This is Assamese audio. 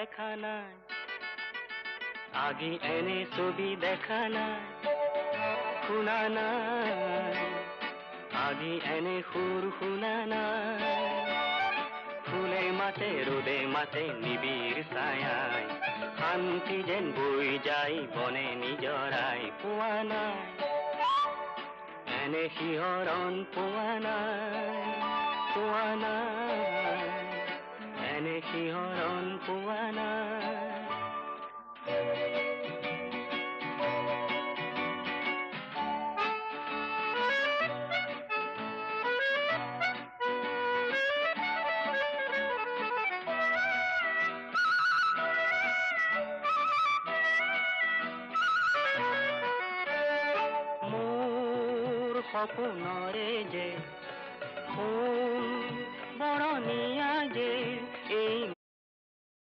দেখা নাই, আগে এনে ছবি দেখা নাই, শুনা নাই, আগে এনে সুৰ শুনা নাই। ফুলে মাতে ৰোদে মাতে নিবিড় ছায়ায়, শান্তি যেন বৈ যায় বনে নিজৰাই। পোৱা নাই এনে শিহৰণ, পোৱা নাই, পোৱা নাই, এনে শিহৰণ পোৱা নাই। সপোনৰে যে ফুল বৰণীয়া যে